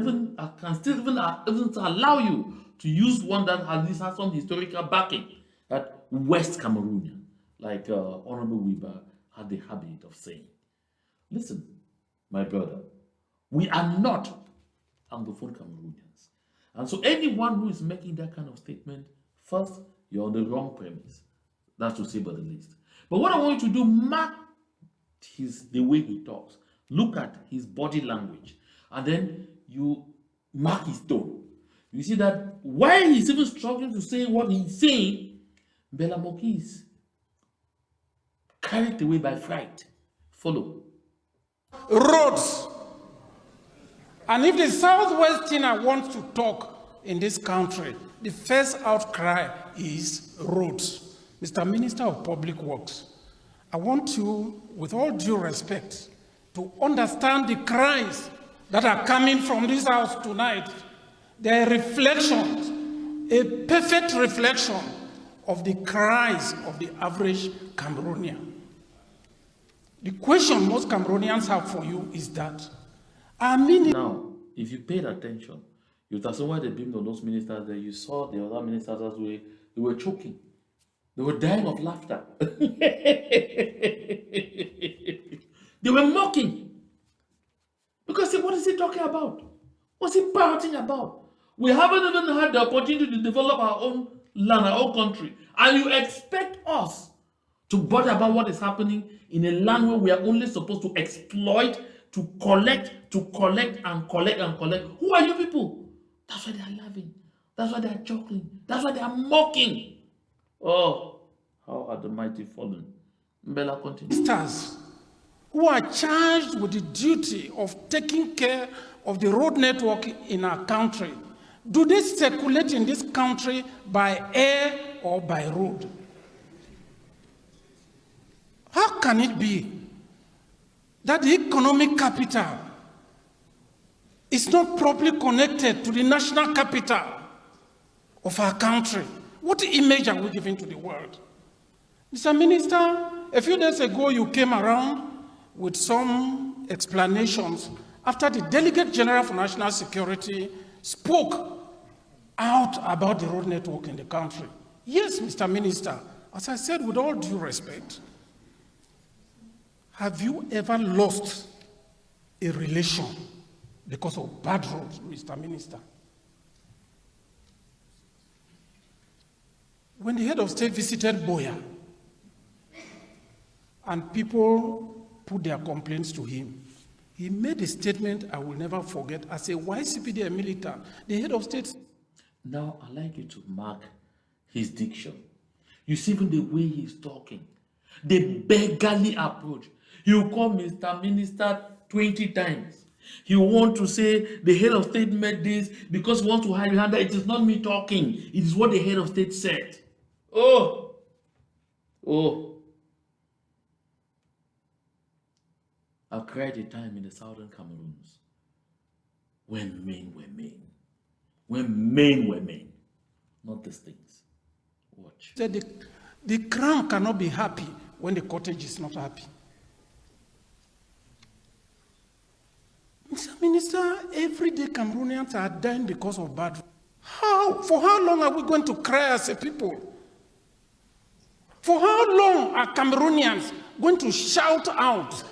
still allow you to use one that has some historical backing, that West Cameroonian, like Honorable Weber had the habit of saying. Listen, my brother, we are not Anglophone Cameroonians. And so anyone who is making that kind of statement, first, you're on the wrong premise. That's to say by the least. But what I want you to do, mark the way he talks. Look at his body language. And then you mark his tone. You see that while he's even struggling to say what he's saying, Mbella Moki is carried away by fright. Follow. Roads And if the Southwesterner wants to talk in this country, the first outcry is roads. Mr. Minister of Public Works, I want you, with all due respect, to understand the cries that are coming from this house tonight. They are reflections, a perfect reflection of the cries of the average Cameroonian. The question most Cameroonians have for you is that, now, if you paid attention, you would have seen why they beamed on those ministers there. You saw the other ministers as well, they were choking. They were dying of laughter. They were mocking. Because what is he talking about? What's he pouting about? We haven't even had the opportunity to develop our own land, our own country. And you expect us to bother about what is happening in a land where we are only supposed to exploit, to collect and collect and collect. Who are you people? That's why they are laughing. That's why they are chuckling. That's why they are mocking. Oh, how are the mighty fallen? Mbella, continue. Ministers who are charged with the duty of taking care of the road network in our country, do they circulate in this country by air or by road? How can it be that the economic capital is not properly connected to the national capital of our country? What image are we giving to the world? Mr. Minister, a few days ago you came around with some explanations after the Delegate General for National Security spoke out about the road network in the country. Yes, Mr. Minister, as I said, with all due respect, have you ever lost a relation because of bad roads, Mr. Minister? When the head of state visited Boya and people put their complaints to him, he made a statement I will never forget. As a YCPD militant, the head of state. Now, I'd like you to mark his diction. You see even the way he's talking, the beggarly approach. He will call Mr. Minister 20 times. He will want to say the head of state made this because he wants to hide behind that. It is not me talking. It is what the head of state said. Oh. I've cried a time in the southern Cameroons when men were men. When men were men. Not these things. Watch. The crown cannot be happy when the cottage is not happy. Mr. Minister, everyday Cameroonians are dying because of bad. How? For how long are we going to cry as a people? For how long are Cameroonians going to shout out?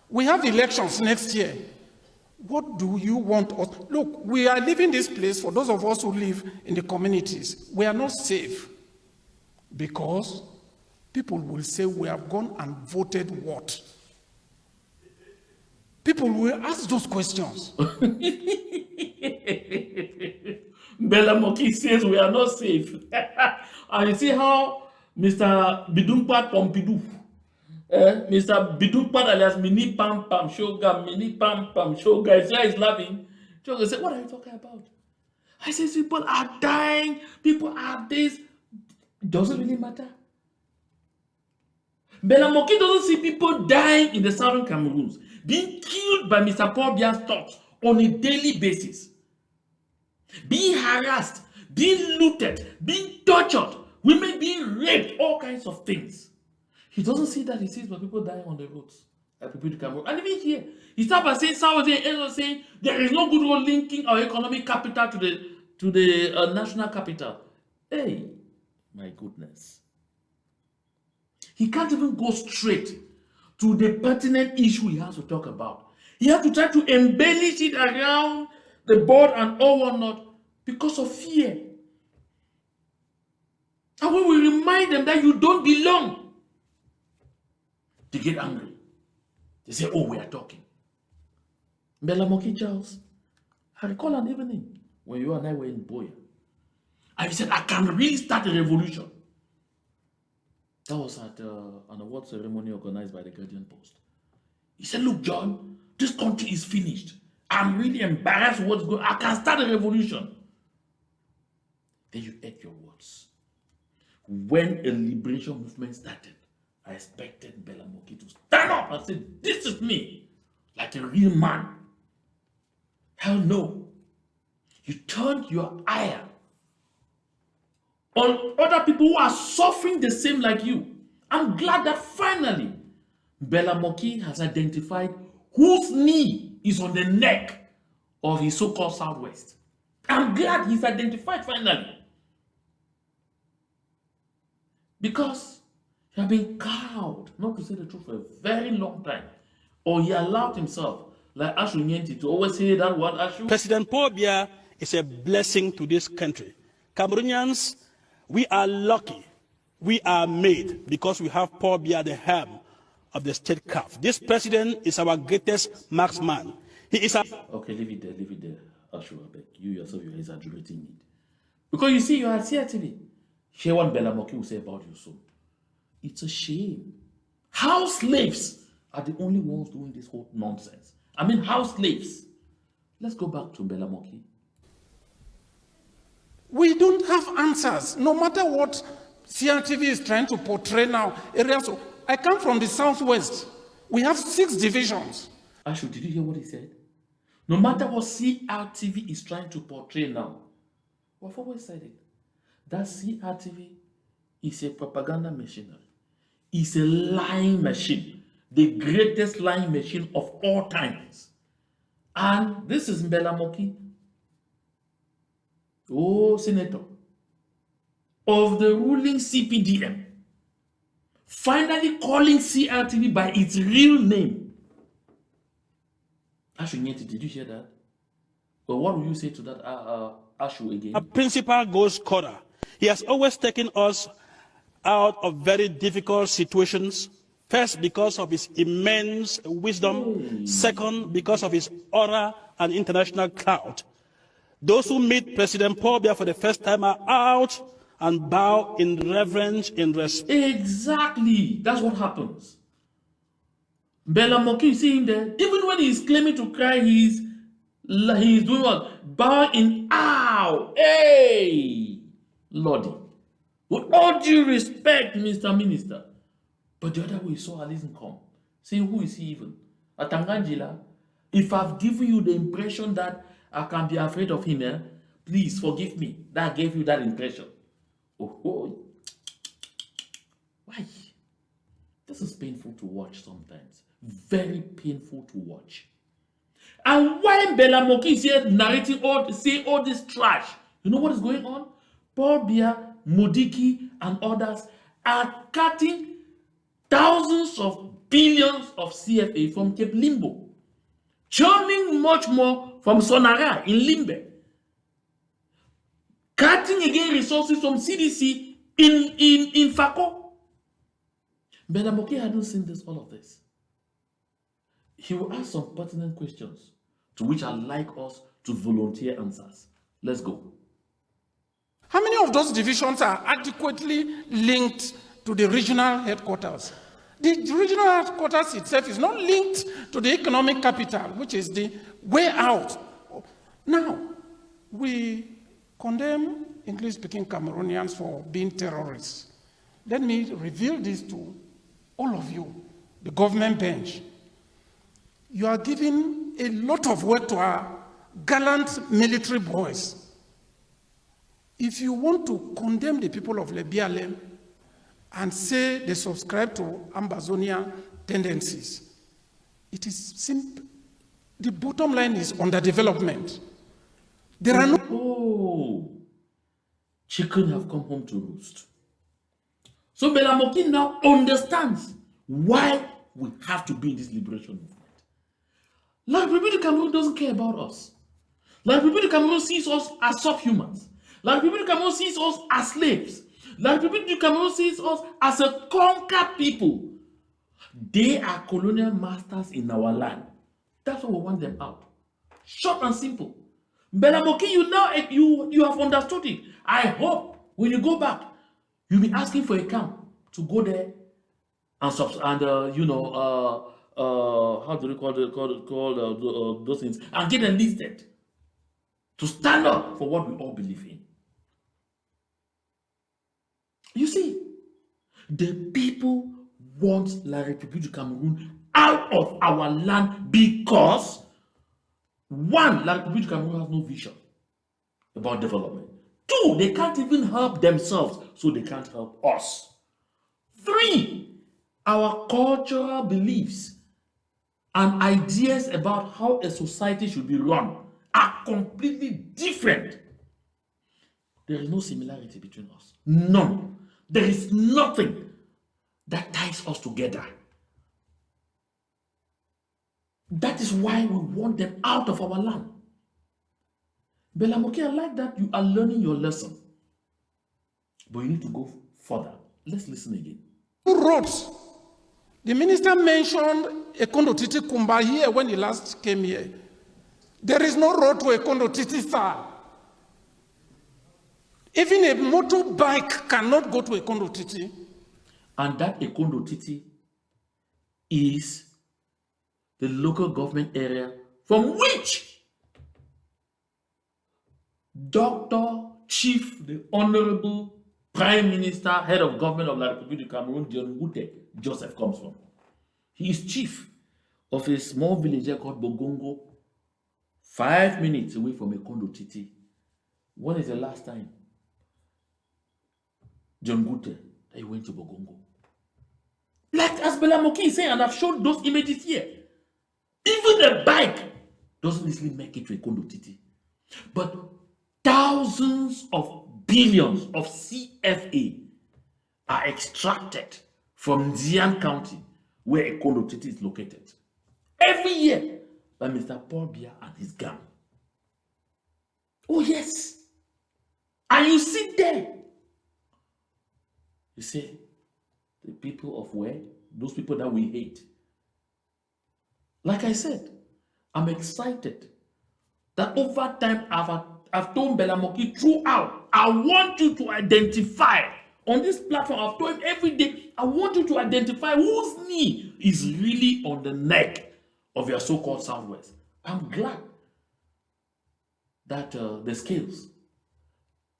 We have elections next year. What do you want us? Look, we are leaving this place, for those of us who live in the communities, we are not safe because people will say we have gone and voted what? People will ask those questions. Mbella Moki says we are not safe. And you see how Mr. Bidumpat Pompidou, Mr. Bidumpat alias Mini Pam Pam Shoga, Mini Pam Pam Shoga, his guy is laughing. Shoga said, what are you talking about? I said, people are dying, people are this. Doesn't really matter. Mbella Moki doesn't see people dying in the southern Cameroons, being killed by Mr. Paul Biya's thugs on a daily basis, being harassed, being looted, being tortured, women being raped, all kinds of things. He doesn't see that. He sees my people dying on the roads, like people to Cameroon. And even here, he starts by saying, saying there is no good road linking our economic capital to the national capital. Hey, my goodness. He can't even go straight to the pertinent issue he has to talk about. He has to try to embellish it around the board and all whatnot because of fear. And when we remind them that you don't belong, they get angry. They say, oh, we are talking. Mbella Moki Charles, I recall an evening when you and I were in Boya. And he said, I can really start a revolution. That was at an award ceremony organized by the Guardian Post. He said, look, John, this country is finished. I'm really embarrassed with what's going on. I can start a revolution. Then you ate your words. When a liberation movement started, I expected Mbella Moki to stand up and say, this is me, like a real man. Hell no. You turned your ire on other people who are suffering the same like you. I'm glad that finally Mbella Moki has identified whose knee is on the neck of his so-called Southwest. I'm glad he's identified finally. Because he has been cowed, not to say the truth, for a very long time. Or he allowed himself, like Ashu Nyenti, to always say that word, Ashu. President Paul Biya is a blessing to this country. Cameroonians, we are lucky. We are made because we have Paul Biya, the helm of the state calf. This president is our greatest marksman. He is a... Okay, leave it there, Ashu, I beg. You yourself, you're exaggerating it. Because you see, you're at CRTV. Hear what Mbella Moki will say about you soon. It's a shame. House slaves are the only ones doing this whole nonsense. I mean, house slaves. Let's go back to Mbella Moki. We don't have answers, no matter what CRTV is trying to portray now. Areas. I come from the Southwest. We have 6 divisions. Ashu, did you hear what he said? No matter what CRTV is trying to portray now, we've always said it. That CRTV is a propaganda machinery. It's a lying machine. The greatest lying machine of all times. And this is Mbella Moki, senator of the ruling CPDM, finally calling CRTV by its real name. Ashu Nyeti, did you hear that? Well, what will you say to that, Ashu, again? A principal goal scorer. He has always taken us out of very difficult situations. First, because of his immense wisdom. Second, because of his aura and international clout. Those who meet President Paul Biya for the first time are out and bow in reverence, in respect. Exactly. That's what happens. Mbella Moki, you see him there. Even when he's claiming to cry, he's doing what? Bow in ow. Hey, Lordy. With all due respect, Mr. Minister. But the other way, you saw Alice Nkom. Saying, who is he even? Atanga. If I've given you the impression that I can be afraid of him, please forgive me. That gave you that impression. Oh. Why? This is painful to watch sometimes. Very painful to watch. And why Mbella Moki is here narrating saying all this trash? You know what is going on? Paul Biya, Modiki, and others are cutting thousands of billions of CFA from Cape Limbo, churning much more from Sonara in Limbe, cutting again resources from CDC in Fako. Mbella Moki hadn't seen all of this. He will ask some pertinent questions to which I'd like us to volunteer answers. Let's go. How many of those divisions are adequately linked to the regional headquarters? The regional headquarters itself is not linked to the economic capital, which is the way out. Now, we condemn English-speaking Cameroonians for being terrorists. Let me reveal this to all of you, the government bench. You are giving a lot of work to our gallant military boys. If you want to condemn the people of Lebialem and say they subscribe to Ambazonian tendencies, it is simple. The bottom line is underdevelopment. There are no... Chicken have come home to roost. So Mbella Moki now understands why we have to be in this liberation movement. Like Republic of Cameroon doesn't care about us. Like Republic of Cameroon sees us as subhumans. Like Republic of Cameroon sees us as slaves. Like Republic of Cameroon sees us as a conquered people. They are colonial masters in our land. That's why we want them out. Short and simple. Mbella Moki, you have understood it. I hope when you go back, you'll be asking for a camp to go there and how do they those things, and get enlisted to stand up for what we all believe in. You see, the people want La République du Cameroon out of our land because, one, La République du Cameroon has no vision about development. Two, they can't even help themselves, so they can't help us. Three, our cultural beliefs and ideas about how a society should be run are completely different. There is no similarity between us. None. There is nothing that ties us together. That is why we want them out of our land. Mbella Moki, I like that you are learning your lesson. But you need to go further. Let's listen again. Roads. The minister mentioned Ekondo Titi Kumba here when he last came here. There is no road to Ekondo Titi, sir. Even a motorbike cannot go to Ekondo Titi. And that Ekondo Titi is the local government area from which Dr. Chief, the Honorable Prime Minister, Head of Government of La République du Cameroon, John Wute Joseph comes from. He is chief of a small village called Bogongo, 5 minutes away from Ekondo Titi. When is the last time John Wute that he went to Bogongo? Like as Mbella Moki is saying, and I've shown those images here. Even the bike doesn't easily make it to Ekondo Titi. But thousands of billions of CFA are extracted from Zian County, where Ekondo Titi is located, every year by Mr. Paul Biya and his gang. Oh yes. And you sit there. You say, the people of where? Those people that we hate. Like I said, I'm excited that over time I've told Mbella Moki throughout, I want you to identify on this platform. I've told him every day, I want you to identify whose knee is really on the neck of your so-called Southwest. I'm glad that the scales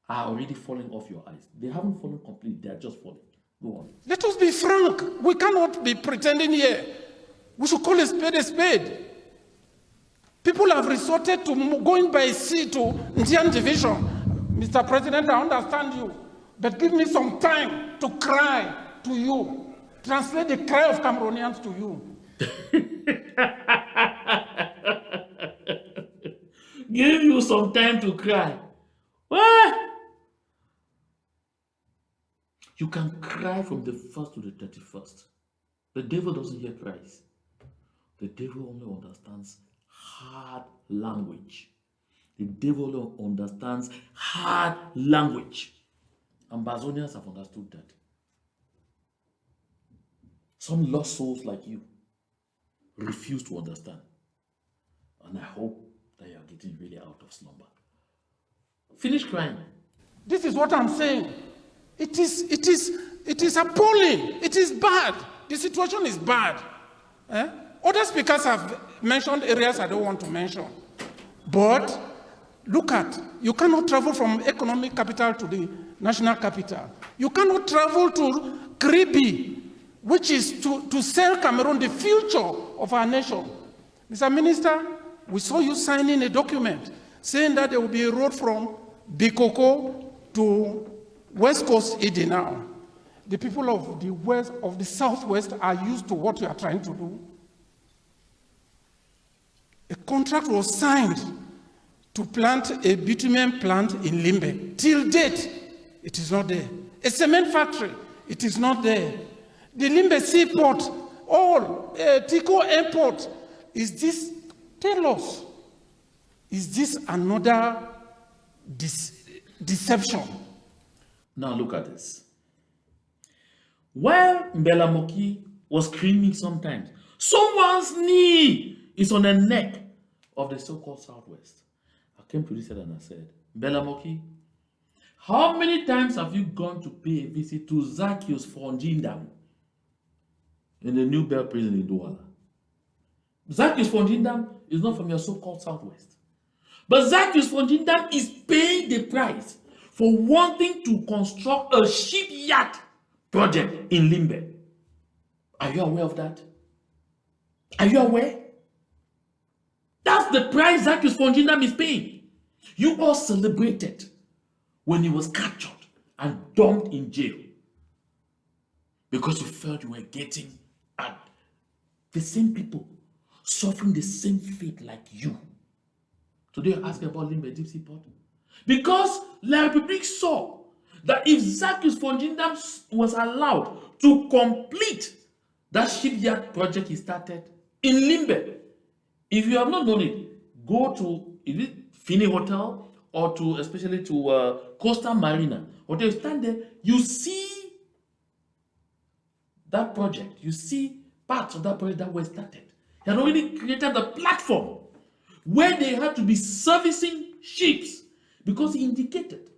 are already falling off your eyes. They haven't fallen completely, they are just falling. Go on. Let us be frank. We cannot be pretending here. We should call a spade a spade. People have resorted to going by sea to Indian division. Mr. President, I understand you, but give me some time to cry to you. Translate the cry of Cameroonians to you. Give you some time to cry. What? You can cry from the 1st to the 31st. The devil doesn't hear cries. The devil only understands hard language. The devil only understands hard language. Ambazonians have understood that. Some lost souls like you refuse to understand. And I hope that you are getting really out of slumber. Finish crying. This is what I'm saying. It is appalling. It is bad. The situation is bad. Other speakers have mentioned areas I don't want to mention. But look at, you cannot travel from economic capital to the national capital. You cannot travel to Kribi, which is to sell Cameroon the future of our nation. Mr. Minister, we saw you signing a document saying that there will be a road from Bikoko to West Coast Idi now. The people of the west, of the southwest, are used to what you are trying to do. A contract was signed to plant a bitumen plant in Limbe. Till date, it is not there. A cement factory, it is not there. The Limbe seaport, all Tico airport, is this, tell us, is this another deception? Now look at this. While Mbella Moki was screaming sometimes, someone's knee is on the neck of the so-called Southwest. I came to this side and I said, Mbella Moki, how many times have you gone to pay a visit to Zacchaeus Fonjindam in the New Bell prison in Douala? Zacchaeus von Jindam is not from your so-called Southwest. But Zacchaeus von Jindam is paying the price for wanting to construct a shipyard project in Limbe. Are you aware of that? Are you aware? That's the price Zacchaeus von Jindam is paying. You all celebrated when he was captured and dumped in jail because you felt you were getting at the same people suffering the same fate like you. Today you're asking about Limbe Deep Sea Port. Because La République saw that if Zacchaeus von Jindam was allowed to complete that shipyard project he started in Limbe, if you have not known it, go to Fini Hotel or to especially to Coastal Marina. Hotel, you stand there, you see that project, you see parts of that project that were started. He had already created the platform where they had to be servicing ships because he indicated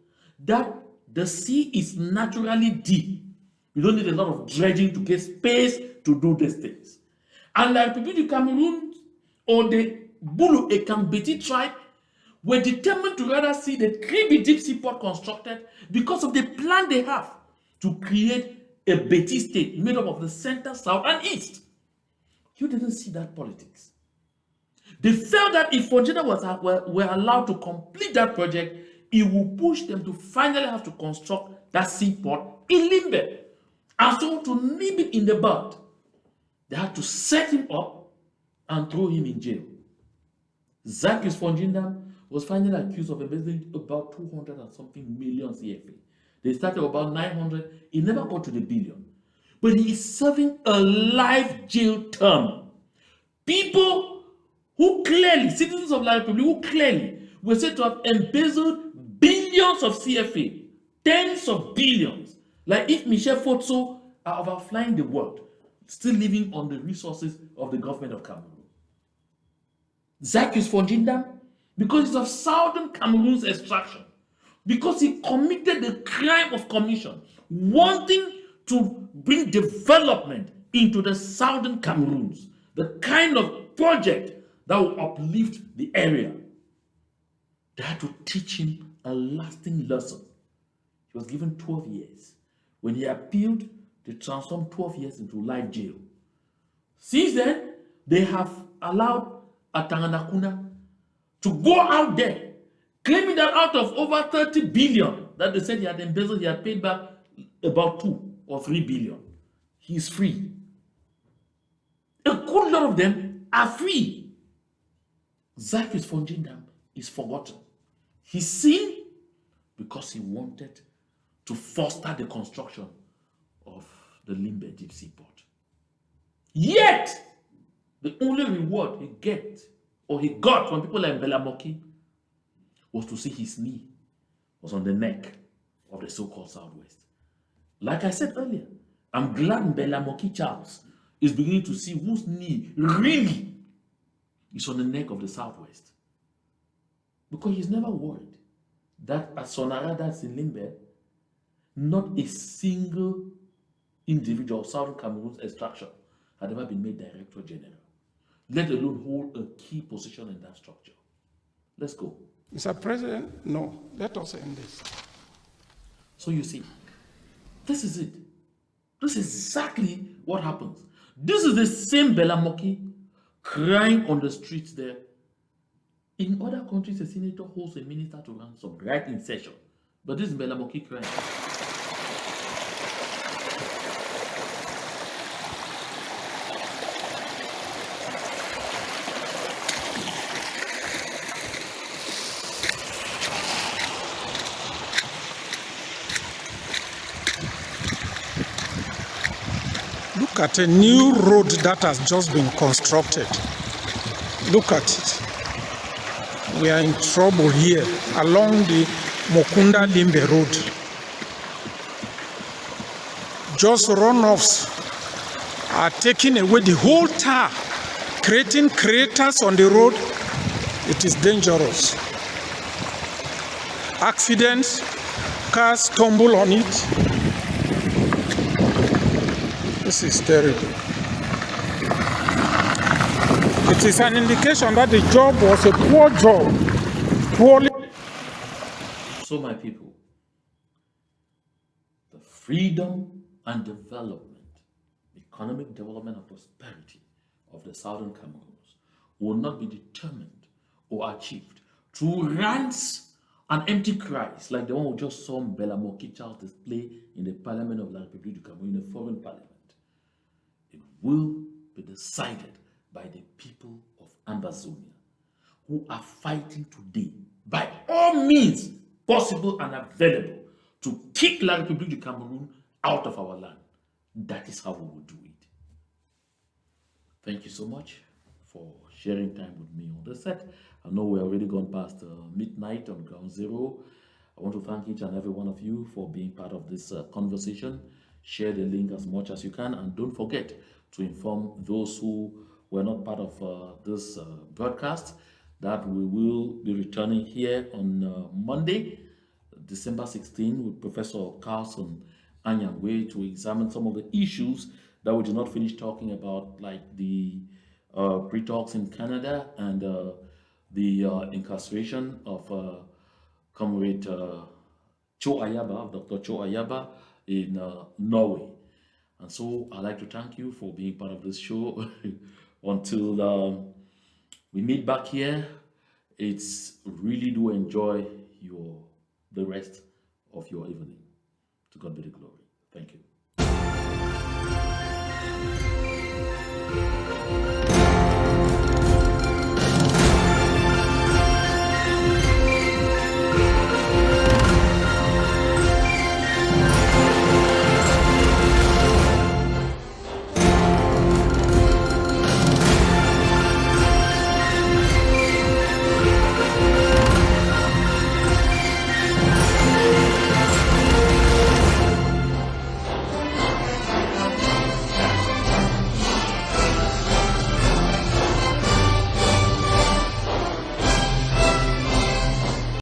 that the sea is naturally deep. You don't need a lot of dredging to get space to do these things. And like people in Cameroon or the Bulu Ekambeti tribe were determined to rather see the Kribi deep sea port constructed because of the plan they have to create a Beti state made up of the center, south, and east. You didn't see that politics. They felt that if Fonjena were allowed to complete that project, it would push them to finally have to construct that seaport in Limbe. And so to nip it in the bud, they had to set him up and throw him in jail. Zacchaeus von Jindam was finally accused of embezzling about 200 and something million CFA. They started about 900. It never got to the billion. But he is serving a life jail term. People who clearly, citizens of La République, who clearly were said to have embezzled billions of CFA, tens of billions. Like if Michel Fotso are overflying the world, still living on the resources of the government of Cameroon. Zacchaeus von Jindam, because he's of southern Cameroon's extraction, because he committed the crime of commission, wanting to bring development into the southern Cameroons, the kind of project that will uplift the area. They had to teach him a lasting lesson. He was given 12 years. When he appealed, they transformed 12 years into life jail. Since then, they have allowed Atanga to go out there, claiming that out of over 30 billion that they said he had embezzled, he had paid back about 2 or 3 billion. He is free. A good lot of them are free. Zacchaeus von Jindam is forgotten. He's seen because he wanted to foster the construction of the Limbe Deep Sea Port. Yet, the only reward he got from people like Mbella Moki was to see his knee was on the neck of the so-called Southwest. Like I said earlier, I'm glad Mbella Moki Charles is beginning to see whose knee really is on the neck of the Southwest. Because he's never worried that at Sonara, that's in Limbe, not a single individual of Southern Cameroon's extraction had ever been made Director General, let alone hold a key position in that structure. Let's go. Mr. President, no, let us end this. So you see, this is it. This is exactly what happens. This is the same Mbella Moki crying on the streets there. In other countries, a senator holds a minister to ransom right in session. But this is Mbella Moki crying. Look at a new road that has just been constructed. Look at it. We are in trouble here along the Mokunda Limbe Road. Just runoffs are taking away the whole tar, creating craters on the road. It is dangerous. Accidents, cars stumble on it. This is terrible. it is an indication that the job was a poor job, poorly. So, my people, the freedom and development, economic development and prosperity of the southern Cameroons will not be determined or achieved through rants and empty cries like the one we just saw Mbella Moki display in the Parliament of La République du Cameroon, in a foreign parliament. It will be decided by the people of Ambazonia, who are fighting today by all means possible and available to kick La République du Cameroon out of our land. That is how we will do it. Thank you so much for sharing time with me on the set. I know we're already gone past midnight on Ground Zero. I want to thank each and every one of you for being part of this conversation. Share the link as much as you can, and don't forget to inform those who were not part of this broadcast that we will be returning here on Monday, December 16, with Professor Carlson Anyangwe to examine some of the issues that we did not finish talking about, like the pre-talks in Canada and the incarceration of Comrade Cho Ayaba, Dr. Cho Ayaba in Norway. And so I'd like to thank you for being part of this show. Until we meet back here, it's really do enjoy the rest of your evening. To God be the glory. Thank you.